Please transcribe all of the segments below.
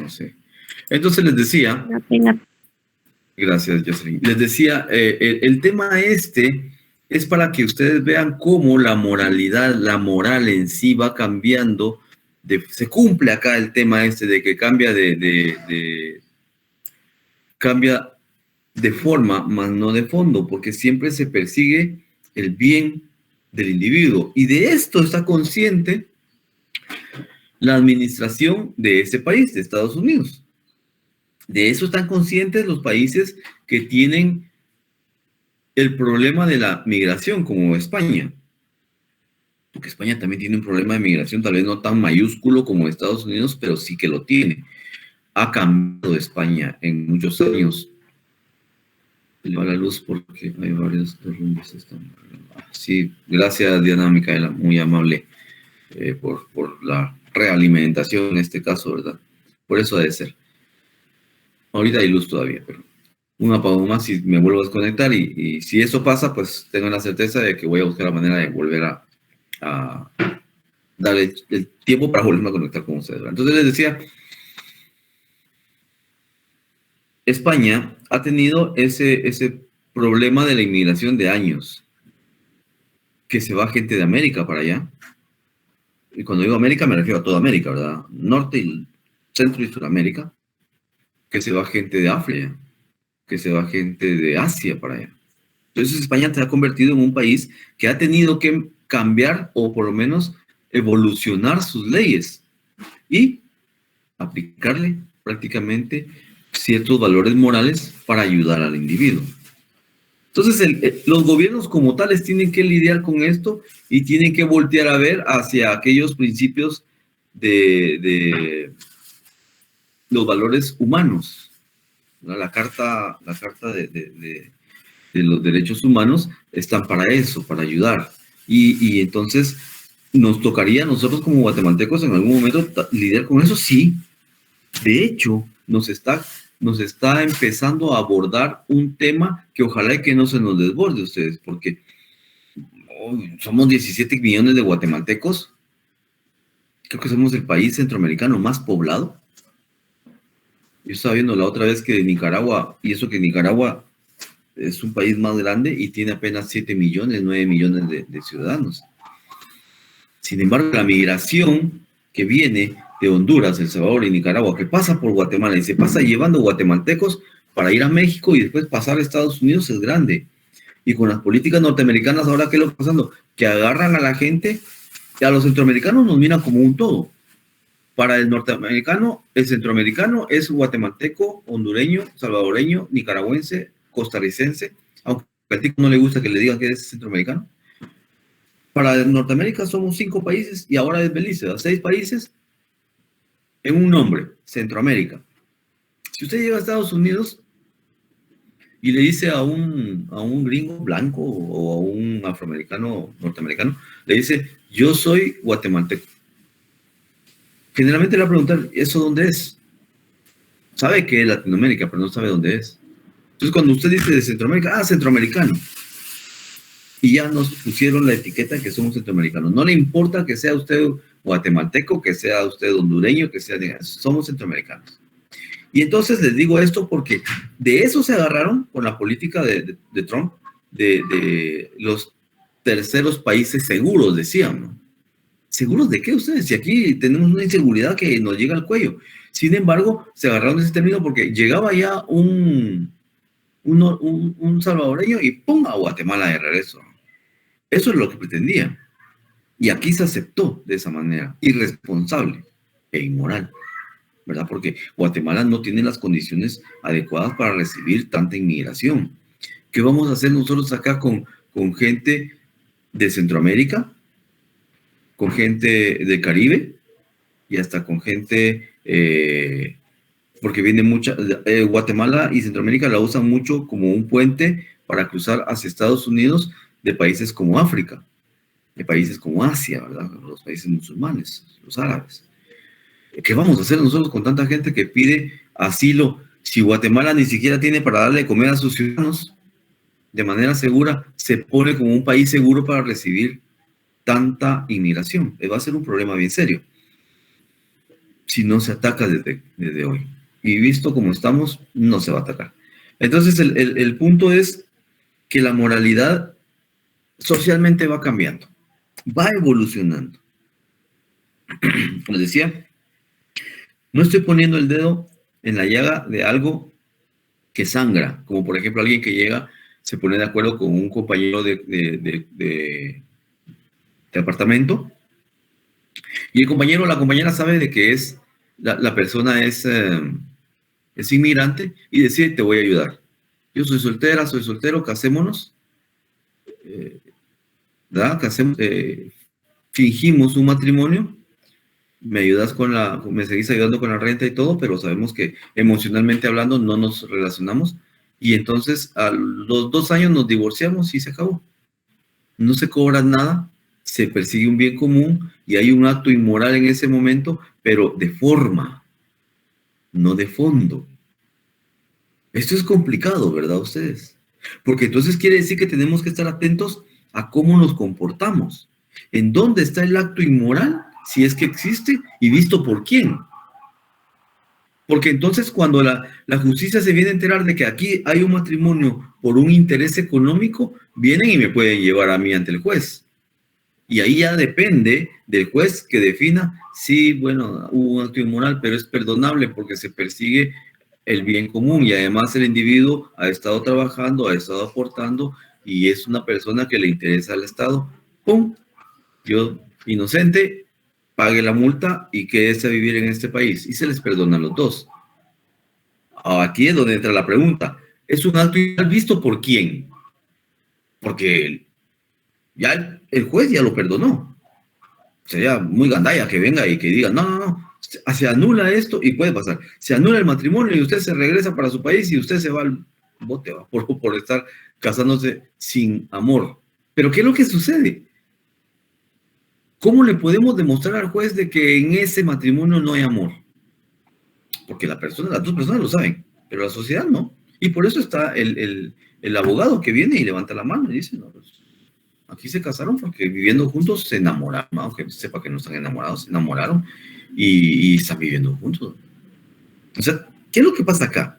no sé. Entonces les decía, No tenga. gracias, Jocelyn. Les decía, el tema este es para que ustedes vean cómo la moralidad, la moral en sí va cambiando. Se cumple acá el tema este de que cambia cambia de forma, más no de fondo, porque siempre se persigue el bien del individuo. Y de esto está consciente la administración de ese país, de Estados Unidos. De eso están conscientes los países que tienen el problema de la migración, como España. Porque España también tiene un problema de migración, tal vez no tan mayúsculo como Estados Unidos, pero sí que lo tiene. Ha cambiado España en muchos años. Le va la luz porque hay varios derrumbes. Sí, gracias Diana Micaela, muy amable por la realimentación en este caso, ¿verdad? Por eso debe ser. Ahorita hay luz todavía, pero un apagón más y me vuelvo a desconectar y si eso pasa, pues tengo la certeza de que voy a buscar la manera de volver a dar el tiempo para volverme a conectar con ustedes. Entonces les decía, España ha tenido ese problema de la inmigración de años, que se va gente de América para allá. Y cuando digo América me refiero a toda América, ¿verdad? Norte, y Centro y Sudamérica, que se va gente de África, que se va gente de Asia para allá. Entonces España se ha convertido en un país que ha tenido que cambiar o por lo menos evolucionar sus leyes y aplicarle prácticamente ciertos valores morales para ayudar al individuo. Entonces los gobiernos como tales tienen que lidiar con esto y tienen que voltear a ver hacia aquellos principios de los valores humanos. La carta de los derechos humanos están para eso, para ayudar. Y entonces nos tocaría a nosotros como guatemaltecos en algún momento lidiar con eso, sí. De hecho, nos está empezando a abordar un tema que ojalá que no se nos desborde ustedes, porque somos 17 millones de guatemaltecos. Creo que somos el país centroamericano más poblado. Yo estaba viendo la otra vez que Nicaragua, y eso que Nicaragua es un país más grande y tiene apenas 7 millones, 9 millones de ciudadanos. Sin embargo, la migración que viene de Honduras, El Salvador y Nicaragua, que pasa por Guatemala y se pasa llevando guatemaltecos para ir a México y después pasar a Estados Unidos es grande. Y con las políticas norteamericanas, ahora, ¿qué es lo que está pasando? Que agarran a la gente, y a los centroamericanos nos miran como un todo. Para el norteamericano, el centroamericano es guatemalteco, hondureño, salvadoreño, nicaragüense, costarricense, aunque al tipo no le gusta que le digan que es centroamericano. Para Norteamérica somos 5 países y ahora es Belice, 6 países en un nombre, Centroamérica. Si usted llega a Estados Unidos y le dice a un gringo blanco o a un afroamericano norteamericano, le dice, yo soy guatemalteco. Generalmente le va a preguntar, ¿eso dónde es? Sabe que es Latinoamérica, pero no sabe dónde es. Entonces, cuando usted dice de Centroamérica, centroamericano. Y ya nos pusieron la etiqueta que somos centroamericanos. No le importa que sea usted guatemalteco, que sea usted hondureño, que sea... Somos centroamericanos. Y entonces les digo esto porque de eso se agarraron con la política de Trump, de los terceros países seguros, decían, ¿no? ¿Seguros de qué ustedes? Si aquí tenemos una inseguridad que nos llega al cuello. Sin embargo, se agarraron ese término porque llegaba ya un salvadoreño y ¡pum! A Guatemala de regreso. Eso es lo que pretendía. Y aquí se aceptó de esa manera, irresponsable e inmoral, ¿verdad? Porque Guatemala no tiene las condiciones adecuadas para recibir tanta inmigración. ¿Qué vamos a hacer nosotros acá con gente de Centroamérica, con gente del Caribe y hasta con gente, porque viene mucha, Guatemala y Centroamérica la usan mucho como un puente para cruzar hacia Estados Unidos de países como África, de países como Asia, ¿verdad? Los países musulmanes, los árabes. ¿Qué vamos a hacer nosotros con tanta gente que pide asilo si Guatemala ni siquiera tiene para darle de comer a sus ciudadanos de manera segura? Se pone como un país seguro para recibir tanta inmigración. Va a ser un problema bien serio. si no se ataca desde hoy. Y visto como estamos, no se va a atacar. Entonces, el punto es que la moralidad socialmente va cambiando, va evolucionando. Como decía, no estoy poniendo el dedo en la llaga de algo que sangra, como por ejemplo alguien que llega, se pone de acuerdo con un compañero de apartamento, y el compañero o la compañera sabe de que la persona es inmigrante y decide, te voy a ayudar. Yo soy soltera, soy soltero, casémonos, ¿verdad? Fingimos un matrimonio, me ayudas me seguís ayudando con la renta y todo, pero sabemos que emocionalmente hablando no nos relacionamos, y entonces a los 2 años nos divorciamos y se acabó. No se cobra nada, se persigue un bien común y hay un acto inmoral en ese momento, pero de forma, no de fondo. Esto es complicado, ¿verdad, ustedes? Porque entonces quiere decir que tenemos que estar atentos a cómo nos comportamos. ¿En dónde está el acto inmoral? Si es que existe, y visto por quién. Porque entonces cuando la justicia se viene a enterar de que aquí hay un matrimonio por un interés económico, vienen y me pueden llevar a mí ante el juez. Y ahí ya depende del juez que defina, sí, bueno, hubo un acto inmoral, pero es perdonable porque se persigue el bien común, y además el individuo ha estado trabajando, ha estado aportando y es una persona que le interesa al Estado. ¡Pum! Yo, inocente, pague la multa y quédese a vivir en este país. Y se les perdona a los dos. Aquí es donde entra la pregunta. ¿Es un acto ilegal visto por quién? Porque ya el juez ya lo perdonó. Sería muy gandalla que venga y que diga, no, no, no, se anula esto, y puede pasar. Se anula el matrimonio y usted se regresa para su país y usted se va al bote por estar casándose sin amor. Pero ¿qué es lo que sucede? ¿Cómo le podemos demostrar al juez de que en ese matrimonio no hay amor? Porque las dos personas lo saben, pero la sociedad no. Y por eso está el abogado que viene y levanta la mano y dice, no, pues, aquí se casaron porque viviendo juntos se enamoraron, aunque sepa que no están enamorados, se enamoraron y están viviendo juntos. O sea, ¿qué es lo que pasa acá?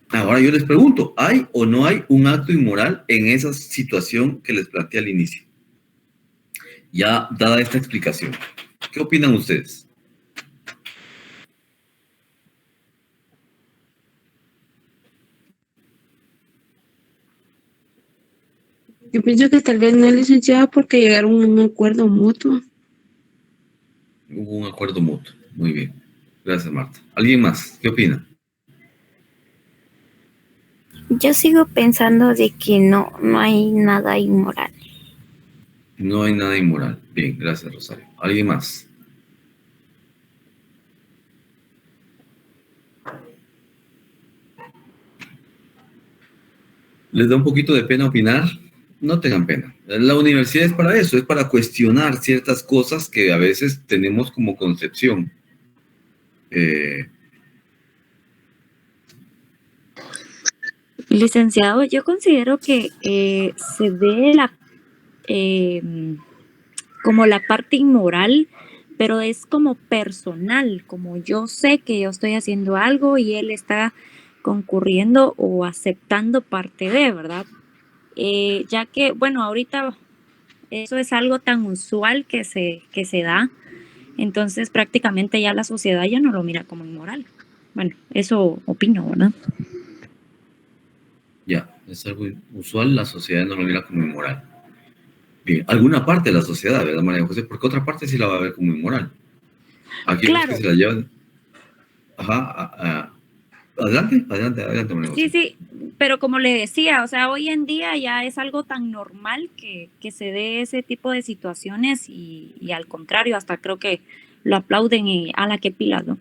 Ahora yo les pregunto, ¿hay o no hay un acto inmoral en esa situación que les planteé al inicio? Ya dada esta explicación, ¿qué opinan ustedes? Yo pienso que tal vez no es licenciada porque llegaron a un acuerdo mutuo. Hubo un acuerdo mutuo. Muy bien. Gracias, Marta. ¿Alguien más? ¿Qué opina? Yo sigo pensando de que no hay nada inmoral. No hay nada inmoral. Bien, gracias, Rosario. ¿Alguien más? ¿Les da un poquito de pena opinar? No tengan pena. La universidad es para eso, es para cuestionar ciertas cosas que a veces tenemos como concepción. Licenciado, yo considero que se ve como la parte inmoral, pero es como personal, como yo sé que yo estoy haciendo algo y él está concurriendo o aceptando parte de, ¿verdad? Ya que, bueno, ahorita eso es algo tan usual que se da, entonces prácticamente ya la sociedad ya no lo mira como inmoral. Bueno, eso opino, ¿verdad? Ya, es algo usual, la sociedad no lo mira como inmoral. Bien, alguna parte de la sociedad, ¿verdad, María José? Porque otra parte sí la va a ver como inmoral. Aquí los que Claro, se la llevan. Ajá, adelante, adelante, adelante, María sí, José. sí, pero como le decía, o sea, hoy en día ya es algo tan normal que se dé ese tipo de situaciones y al contrario, hasta creo que lo aplauden y a la que pilas, ¿no?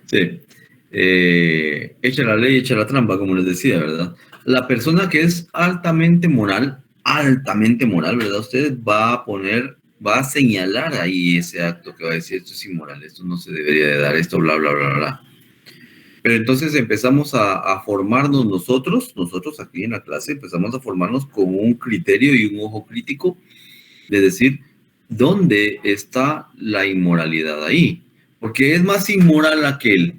Sí. Echa la ley, echa la trampa, como les decía, ¿verdad? La persona que es altamente moral, ¿verdad? Usted va a señalar ahí ese acto que va a decir, esto es inmoral, esto no se debería de dar, esto, bla, bla, bla, bla. Pero entonces empezamos a formarnos nosotros aquí en la clase, empezamos a formarnos con un criterio y un ojo crítico de decir, ¿Dónde está la inmoralidad ahí? Porque es más inmoral aquel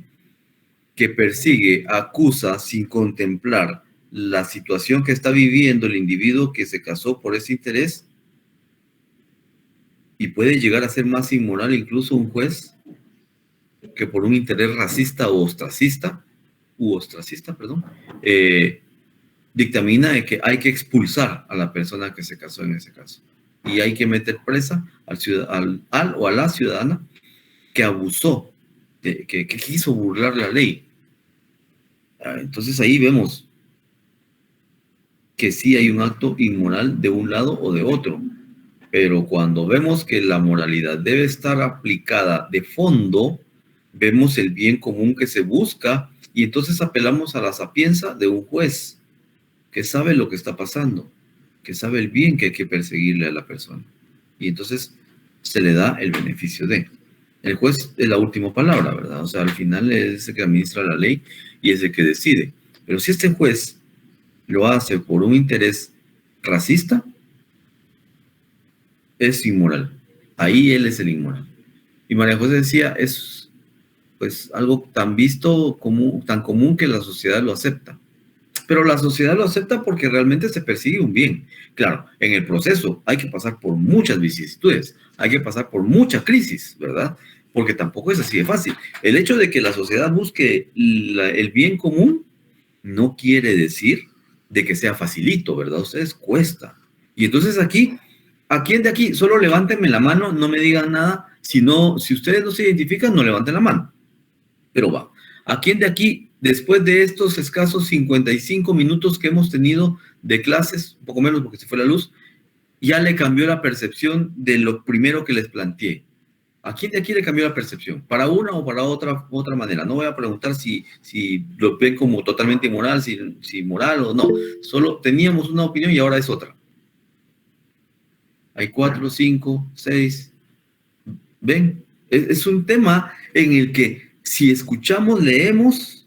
que persigue, acusa sin contemplar la situación que está viviendo el individuo que se casó por ese interés, y puede llegar a ser más inmoral incluso un juez que por un interés racista u ostracista, perdón, dictamina de que hay que expulsar a la persona que se casó en ese caso. Y hay que meter presa al o a la ciudadana que abusó, que quiso burlar la ley. Entonces ahí vemos que sí hay un acto inmoral de un lado o de otro. Pero cuando vemos que la moralidad debe estar aplicada de fondo, vemos el bien común que se busca y entonces apelamos a la sapienza de un juez que sabe lo que está pasando, que sabe el bien que hay que perseguirle a la persona. Y entonces se le da el beneficio de. El juez es la última palabra, ¿verdad? O sea, al final es el que administra la ley y es el que decide. Pero si este juez lo hace por un interés racista, es inmoral. Ahí él es el inmoral. Y María José decía, es pues algo tan visto, tan común que la sociedad lo acepta. Pero la sociedad lo acepta porque realmente se persigue un bien. Claro, en el proceso hay que pasar por muchas vicisitudes, hay que pasar por mucha crisis, ¿verdad? Porque tampoco es así de fácil. El hecho de que la sociedad busque el bien común no quiere decir de que sea facilito, ¿verdad? Ustedes cuesta. Y entonces aquí, ¿a quién de aquí? Solo levántenme la mano, no me digan nada. Si ustedes no se identifican, no levanten la mano. Pero va. ¿A quién de aquí, después de estos escasos 55 minutos que hemos tenido de clases, un poco menos porque se fue la luz, ya le cambió la percepción de lo primero que les planteé? ¿A quién de aquí le cambió la percepción? ¿Para una o para otra manera? No voy a preguntar si lo ven como totalmente inmoral, si moral o no. Solo teníamos una opinión y ahora es otra. Hay 4, 5, 6. ¿Ven? Es un tema en el que si escuchamos, leemos,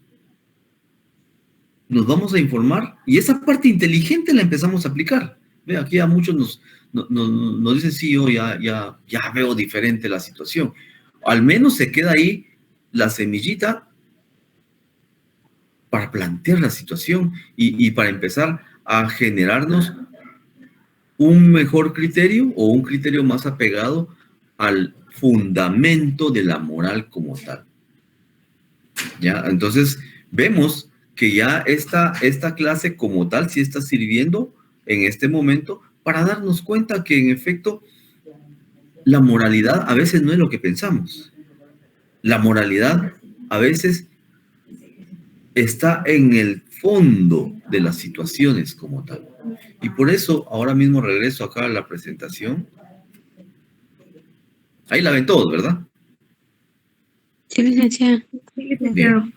nos vamos a informar y esa parte inteligente la empezamos a aplicar. Ve, aquí a muchos nos dicen, sí, yo ya veo diferente la situación. Al menos se queda ahí la semillita para plantear la situación y para empezar a generarnos un mejor criterio o un criterio más apegado al fundamento de la moral como tal. ¿Ya? Entonces, vemos que ya esta clase como tal sí está sirviendo en este momento para darnos cuenta que en efecto la moralidad a veces no es lo que pensamos. La moralidad a veces está en el fondo de las situaciones como tal. Y por eso ahora mismo regreso acá a la presentación. Ahí la ven todos, ¿verdad? Sí, licenciada. Bien.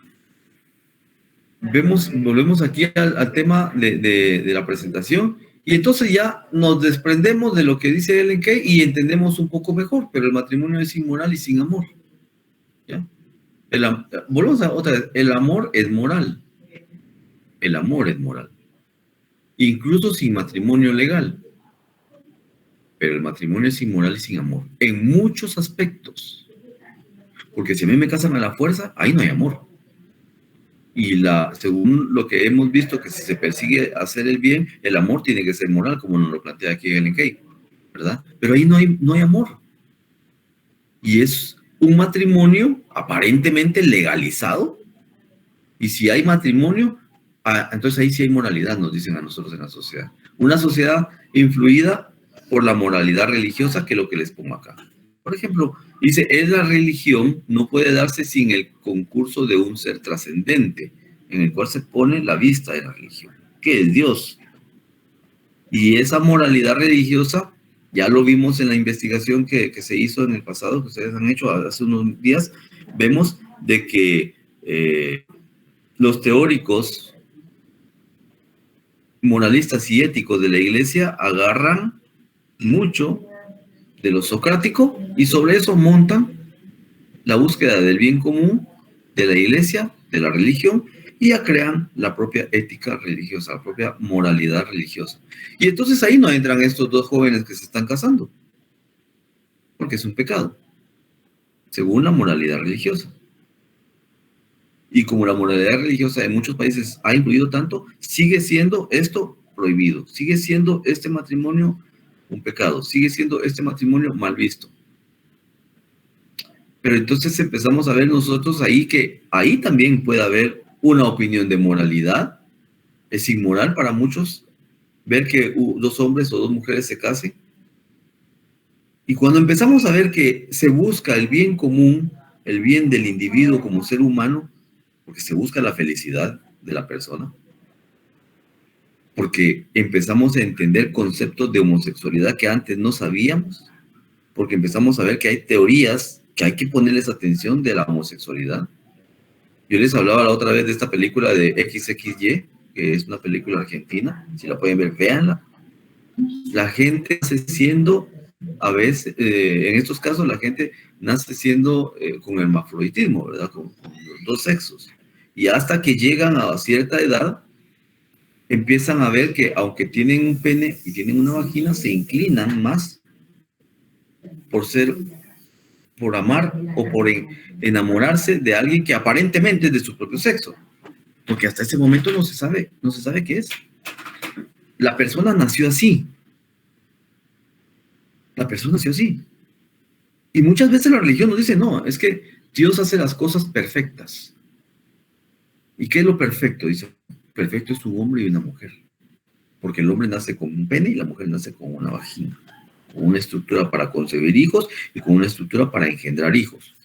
Volvemos aquí al tema de la presentación y entonces ya nos desprendemos de lo que dice Ellen Key y entendemos un poco mejor, pero el matrimonio es inmoral y sin amor. ¿Ya? Volvemos a otra vez, el amor es moral. El amor es moral. Incluso sin matrimonio legal. Pero el matrimonio es inmoral y sin amor. En muchos aspectos. Porque si a mí me casan a la fuerza, ahí no hay amor. Y según lo que hemos visto, que si se persigue hacer el bien, el amor tiene que ser moral, como nos lo plantea aquí Ellen Key, ¿verdad? Pero ahí no hay amor. Y es un matrimonio aparentemente legalizado. Y si hay matrimonio, entonces ahí sí hay moralidad, nos dicen a nosotros en la sociedad. Una sociedad influida por la moralidad religiosa, que es lo que les pongo acá. Por ejemplo, dice, la religión no puede darse sin el concurso de un ser trascendente, en el cual se pone la vista de la religión, que es Dios. Y esa moralidad religiosa, ya lo vimos en la investigación que se hizo en el pasado, que ustedes han hecho hace unos días, vemos de que los teóricos moralistas y éticos de la iglesia agarran mucho de lo socrático y sobre eso montan la búsqueda del bien común de la iglesia, de la religión, y ya crean la propia ética religiosa, la propia moralidad religiosa. Y entonces ahí no entran estos dos jóvenes que se están casando. porque es un pecado, según la moralidad religiosa. Y como la moralidad religiosa en muchos países ha influido tanto, sigue siendo esto prohibido, sigue siendo este matrimonio un pecado, sigue siendo este matrimonio mal visto. Pero entonces empezamos a ver nosotros ahí que ahí también puede haber una opinión de moralidad. Es inmoral para muchos ver que dos hombres o dos mujeres se casen. Y cuando empezamos a ver que se busca el bien común, el bien del individuo como ser humano, porque se busca la felicidad de la persona, porque empezamos a entender conceptos de homosexualidad que antes no sabíamos, porque empezamos a ver que hay teorías que hay que ponerles atención de la homosexualidad. Yo les hablaba la otra vez de esta película de XXY, que es una película argentina. Si la pueden ver, véanla. La gente nace siendo, a veces, en estos casos, la gente nace siendo con hermafroditismo, ¿verdad? Con los dos sexos. Y hasta que llegan a cierta edad, empiezan a ver que aunque tienen un pene y tienen una vagina, se inclinan más por amar o por enamorarse de alguien que aparentemente es de su propio sexo. Porque hasta ese momento no se sabe qué es. La persona nació así. La persona nació así. Y muchas veces la religión nos dice, no, es que Dios hace las cosas perfectas. ¿Y qué es lo perfecto? Dice, perfecto es un hombre y una mujer. Porque el hombre nace con un pene y la mujer nace con una vagina. Con una estructura para concebir hijos y con una estructura para engendrar hijos.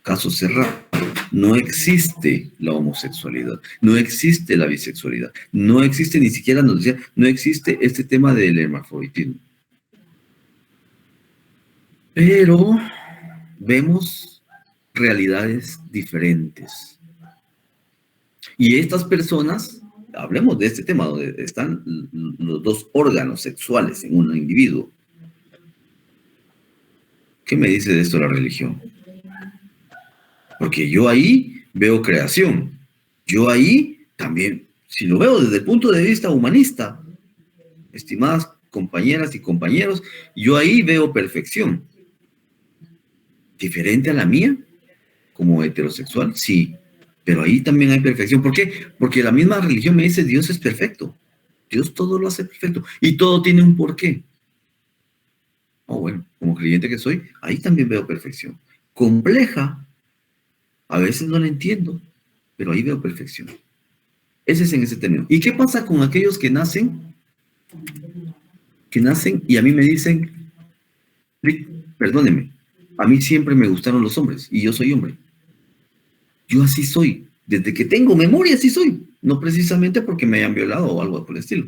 Caso cerrado. No existe la homosexualidad, no existe la bisexualidad, no existe ni siquiera, nos decía, no existe este tema del hermafroditismo. Pero vemos realidades diferentes. Y estas personas, hablemos de este tema, donde están los dos órganos sexuales en un individuo. ¿Qué me dice de esto la religión? Porque yo ahí veo creación. Yo ahí también, si lo veo desde el punto de vista humanista, estimadas compañeras y compañeros, yo ahí veo perfección. ¿Diferente a la mía? Como heterosexual, sí. Pero ahí también hay perfección. ¿Por qué? Porque la misma religión me dice, Dios es perfecto. Dios todo lo hace perfecto. Y todo tiene un porqué. Oh, bueno, como creyente que soy, ahí también veo perfección. Compleja. A veces no la entiendo, pero ahí veo perfección. Ese es en ese término. ¿Y qué pasa con aquellos que nacen y a mí me dicen, Rick, perdóneme, a mí siempre me gustaron los hombres y yo soy hombre? Yo así soy. Desde que tengo memoria así soy. No precisamente porque me hayan violado o algo por el estilo.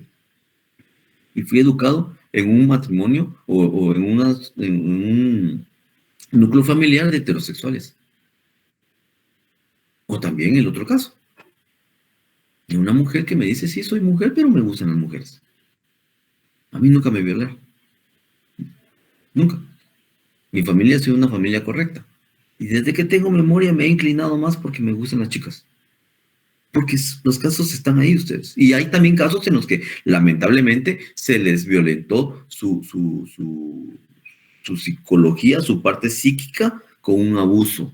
Y fui educado en un matrimonio o en un núcleo familiar de heterosexuales. O también el otro caso. De una mujer que me dice, sí, soy mujer, pero me gustan las mujeres. A mí nunca me violaron. Nunca. Mi familia ha sido una familia correcta. Y desde que tengo memoria me he inclinado más porque me gustan las chicas. Porque los casos están ahí ustedes. Y hay también casos en los que lamentablemente se les violentó su psicología, su parte psíquica con un abuso.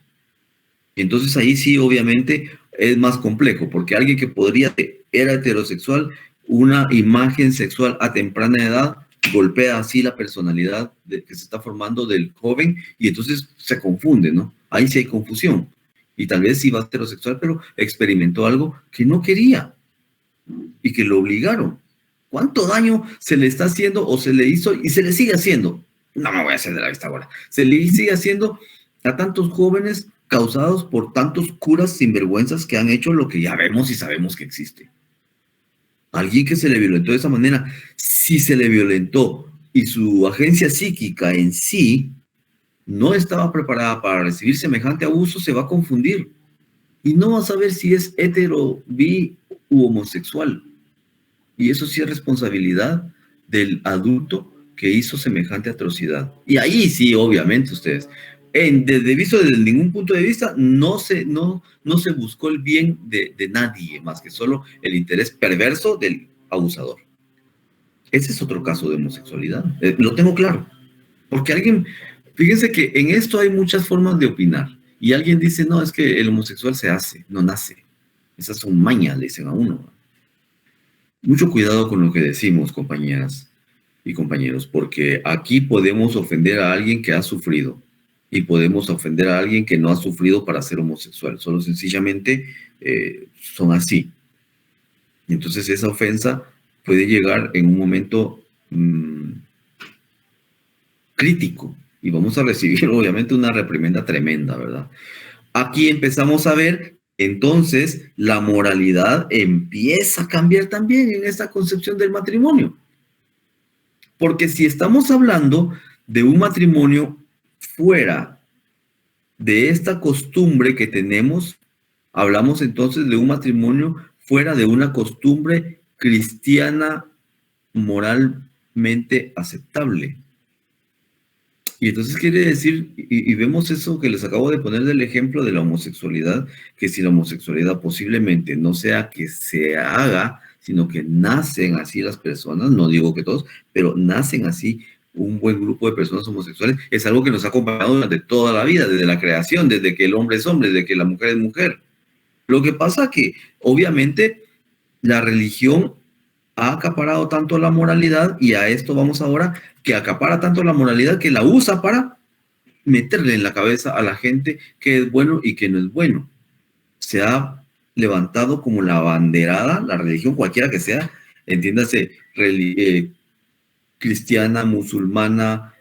Entonces ahí sí, obviamente, es más complejo, porque alguien que era heterosexual, una imagen sexual a temprana edad, golpea así la personalidad que se está formando del joven, y entonces se confunde, ¿no? Ahí sí hay confusión. Y tal vez sí va heterosexual, pero experimentó algo que no quería, y que lo obligaron. ¿Cuánto daño se le está haciendo o se le hizo y se le sigue haciendo? No me voy a hacer de la vista ahora. Se le sigue haciendo a tantos jóvenes causados por tantos curas sinvergüenzas que han hecho lo que ya vemos y sabemos que existe. Alguien que se le violentó de esa manera, si se le violentó y su agencia psíquica en sí no estaba preparada para recibir semejante abuso, se va a confundir y no va a saber si es hetero, bi u homosexual. Y eso sí es responsabilidad del adulto que hizo semejante atrocidad. Y ahí sí, obviamente, ustedes, desde ningún punto de vista, no se buscó el bien de nadie, más que solo el interés perverso del abusador. Ese es otro caso de homosexualidad. Lo tengo claro. Porque alguien Fíjense que en esto hay muchas formas de opinar. Y alguien dice, no, es que el homosexual se hace, no nace. Esas son mañas, le dicen a uno. Mucho cuidado con lo que decimos, compañeras y compañeros, porque aquí podemos ofender a alguien que ha sufrido y podemos ofender a alguien que no ha sufrido para ser homosexual. Solo sencillamente son así. Y entonces esa ofensa puede llegar en un momento crítico y vamos a recibir obviamente una reprimenda tremenda, ¿verdad? Aquí empezamos a ver, entonces, la moralidad empieza a cambiar también en esta concepción del matrimonio. Porque si estamos hablando de un matrimonio fuera de esta costumbre que tenemos, hablamos entonces de un matrimonio fuera de una costumbre cristiana moralmente aceptable. Y entonces quiere decir, y vemos eso que les acabo de poner del ejemplo de la homosexualidad, que si la homosexualidad posiblemente no sea que se haga, sino que nacen así las personas, no digo que todos, pero nacen así un buen grupo de personas homosexuales, es algo que nos ha acompañado durante toda la vida, desde la creación, desde que el hombre es hombre, desde que la mujer es mujer. Lo que pasa que, obviamente, la religión ha acaparado tanto la moralidad, y a esto vamos ahora, que acapara tanto la moralidad que la usa para meterle en la cabeza a la gente que es bueno y que no es bueno. Se ha levantado como la banderada, la religión cualquiera que sea, entiéndase, cristiana, musulmana,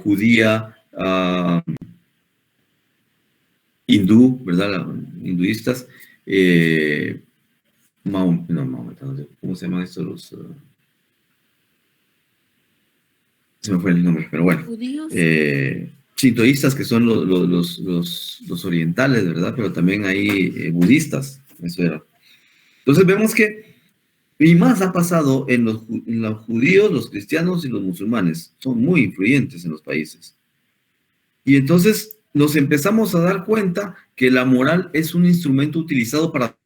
judía, hindú, ¿verdad? Hinduistas, ¿cómo se llaman estos? Se me fue el nombre, pero bueno. Judíos. Sintoístas, que son los orientales, ¿verdad? Pero también hay budistas, eso era. Entonces vemos que, y más ha pasado en los judíos, los cristianos y los musulmanes. Son muy influyentes en los países. Y entonces nos empezamos a dar cuenta que la moral es un instrumento utilizado para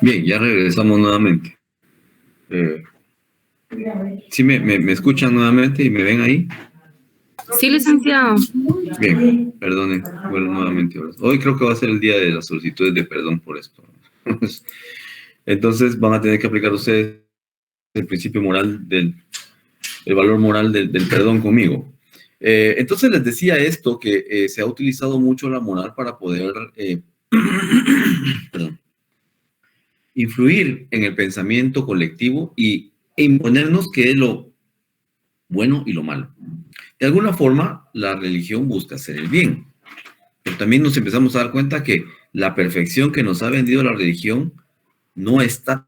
Bien, ya regresamos nuevamente. ¿Sí me escuchan nuevamente y me ven ahí? Sí, licenciado. Bien, perdonen, bueno, nuevamente. Hoy creo que va a ser el día de las solicitudes de perdón por esto. Entonces van a tener que aplicar ustedes el principio moral el valor moral del perdón conmigo. Entonces les decía esto, que se ha utilizado mucho la moral para poder perdón, influir en el pensamiento colectivo e imponernos qué es lo bueno y lo malo. De alguna forma, la religión busca hacer el bien, pero también nos empezamos a dar cuenta que la perfección que nos ha vendido la religión no está.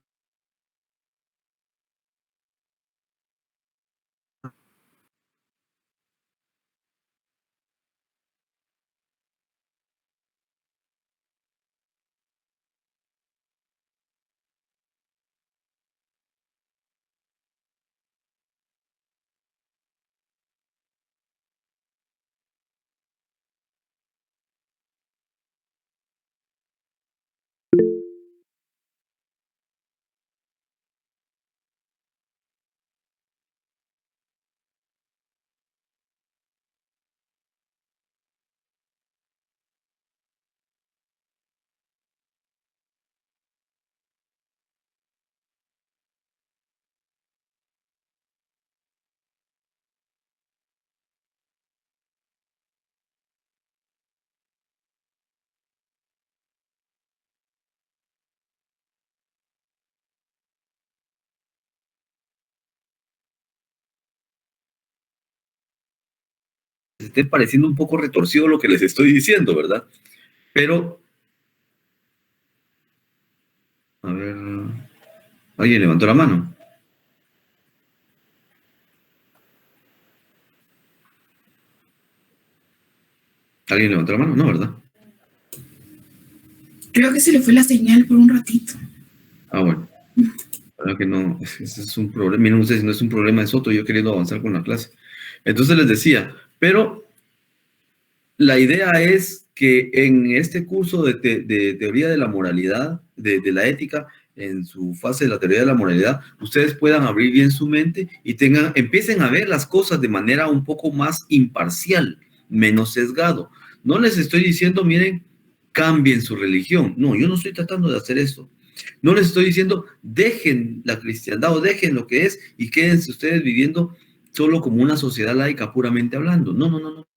Esté pareciendo un poco retorcido lo que les estoy diciendo, ¿verdad? Pero, a ver, alguien levantó la mano. ¿Alguien levantó la mano? No, ¿verdad? Creo que se le fue la señal por un ratito. Ah, bueno. Claro que no, ese es un problema. Miren ustedes, no es un problema de Soto, yo queriendo avanzar con la clase. Entonces les decía, pero la idea es que en este curso de teoría de la moralidad, de la ética, en su fase de la teoría de la moralidad, ustedes puedan abrir bien su mente y empiecen a ver las cosas de manera un poco más imparcial, menos sesgado. No les estoy diciendo, miren, cambien su religión. No, yo no estoy tratando de hacer esto. No les estoy diciendo, dejen la cristiandad o dejen lo que es y quédense ustedes viviendo solo como una sociedad laica puramente hablando. No, no, no, no.